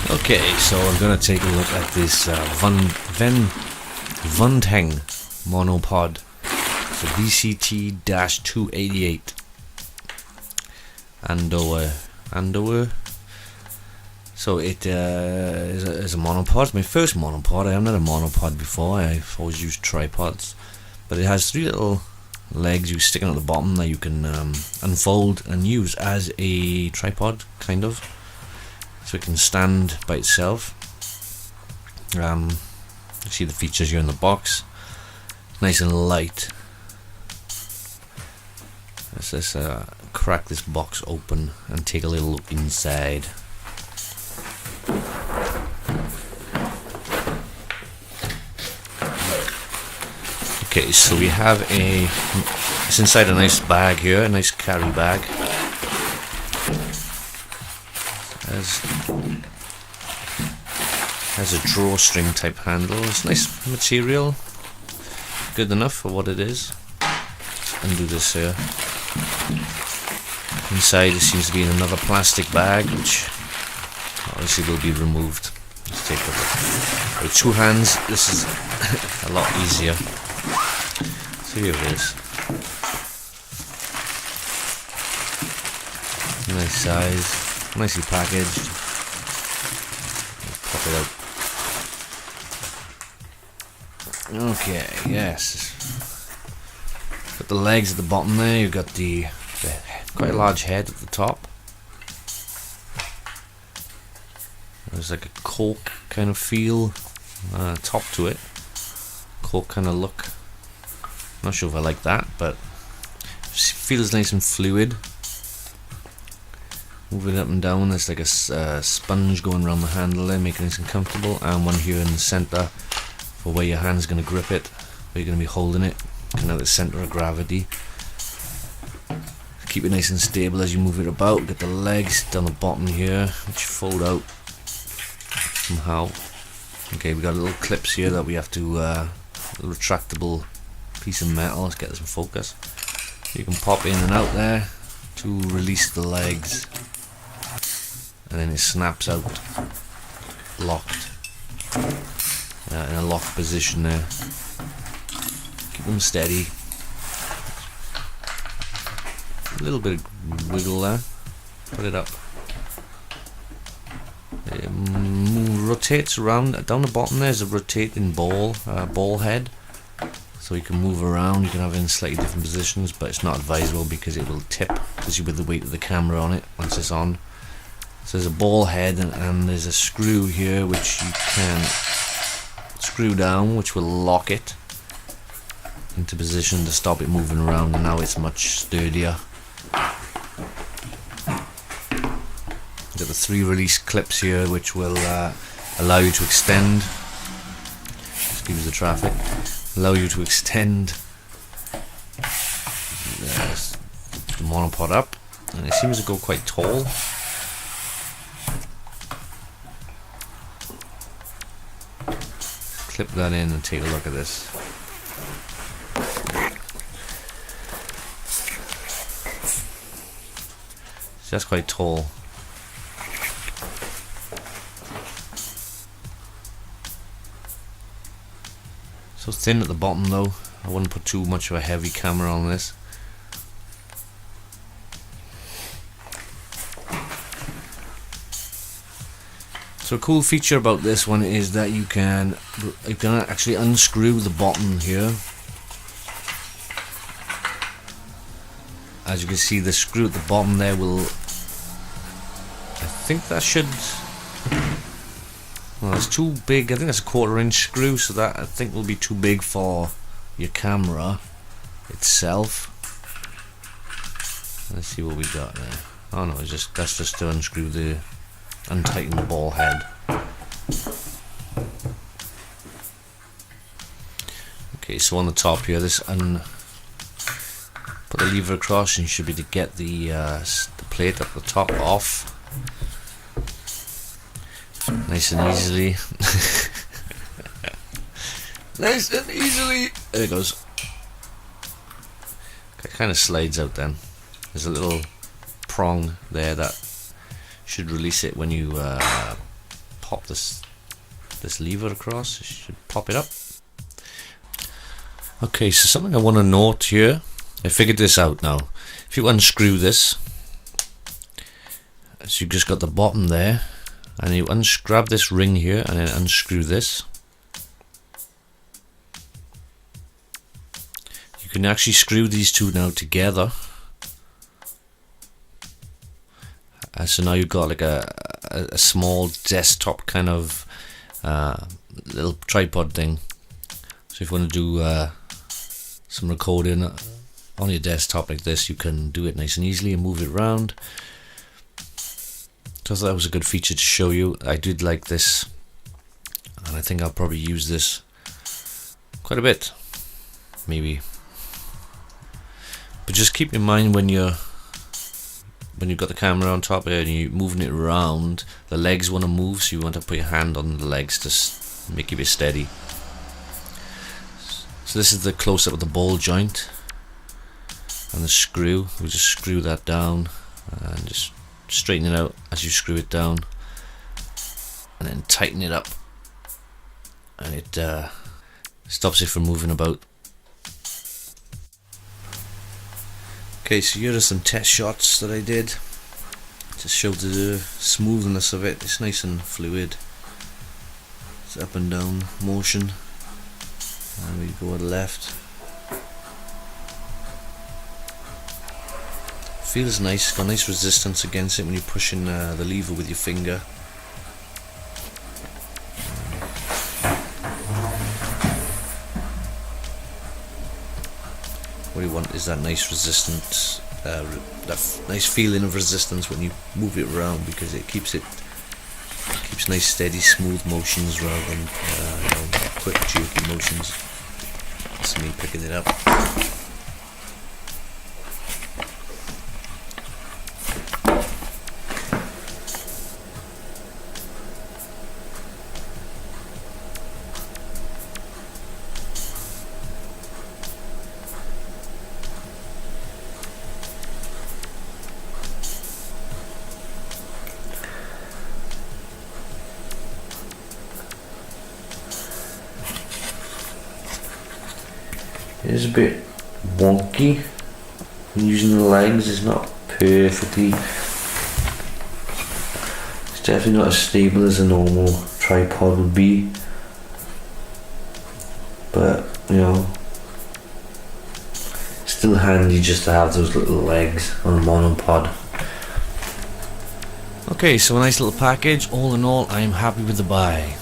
Okay, so I'm going to take a look at this Vunteng Monopod. It's a VCT-288 Andoer. So it is a monopod. It's my first monopod. I haven't had a monopod before. I've always used tripods, but it has three little legs you stick out the bottom that you can unfold and use as a tripod, kind of. So it can stand by itself. You see the features here in the box. Nice and light. Let's just crack this box open and take a little look inside. Okay, so we have it's inside a nice bag here, a nice carry bag. Has a drawstring type handle. It's nice material, good enough for what it is. Let's undo this here. Inside it seems to be in another plastic bag, which obviously will be removed. Let's take a look. With two hands, this is a lot easier. So here it is. Nice size, nicely packaged. Pop it out. Okay, yes. Got the legs at the bottom there. You've got the quite a large head at the top. There's like a cork kind of feel top to it. Cork kind of look. Not sure if I like that, but it feels nice and fluid. Move it up and down. There's like a sponge going around the handle there, making it nice and comfortable, and one here in the center for where your hand's going to grip it, where you're going to be holding it, kind of the center of gravity. Keep it nice and stable as you move it about. Get the legs down the bottom here, which fold out somehow. Okay, we got little clips here that we have to a retractable piece of metal. Let's get this in focus. You can pop in and out there to release the legs, and then it snaps out locked in a locked position there. Keep them steady. A little bit of wiggle there. Put it up. It rotates around. Down the bottom there's a rotating ball head, so you can move around. You can have it in slightly different positions, but it's not advisable because it will tip, especially with the weight of the camera on it once it's on. So there's a ball head, and there's a screw here which you can screw down, which will lock it into position to stop it moving around, and now it's much sturdier. Got the three release clips here which will allow you to extend, excuse the traffic, allow you to extend the monopod up, and it seems to go quite tall. Clip that in and take a look at this. So that's quite tall. So thin at the bottom though. I wouldn't put too much of a heavy camera on this. So a cool feature about this one is that you can actually unscrew the bottom here. As you can see, the screw at the bottom there will, I think that should, well, it's too big. I think that's a 1/4 inch screw, so that I think will be too big for your camera itself. Let's see what we got there. Oh no, that's just to unscrew untighten the ball head. Okay, so on the top here, put the lever across, and you should be able to get the plate up the top off. Nice and easily. Nice and easily. There it goes. It kind of slides out then. There's a little prong there that should release it when you pop this lever across. It should pop it up. Okay, so something I want to note here, I figured this out now. If you unscrew this, so you've just got the bottom there, and you grab this ring here and then unscrew this. You can actually screw these two now together. So now you've got like a small desktop kind of little tripod thing. So if you want to do some recording on your desktop like this, you can do it nice and easily and move it around. So I thought that was a good feature to show you. I did like this, and I think I'll probably use this quite a bit, maybe. But just keep in mind when you've got the camera on top here and you're moving it around, the legs want to move, so you want to put your hand on the legs to make it a bit steady. So this is the close-up of the ball joint and the screw. We just screw that down and just straighten it out as you screw it down, and then tighten it up, and it stops it from moving about. Okay, so here are some test shots that I did to show the smoothness of it. It's nice and fluid. It's up and down motion, and we go to the left. Feels nice, got nice resistance against it when you're pushing the lever with your finger. What you want is that nice resistance, that nice feeling of resistance when you move it around, because it keeps nice steady smooth motions rather than quick jerky motions. That's me picking it up. It is a bit wonky using the legs. It's not perfectly, it's definitely not as stable as a normal tripod would be, but you know, still handy just to have those little legs on a monopod. Okay, so a nice little package. All in all, I'm happy with the buy.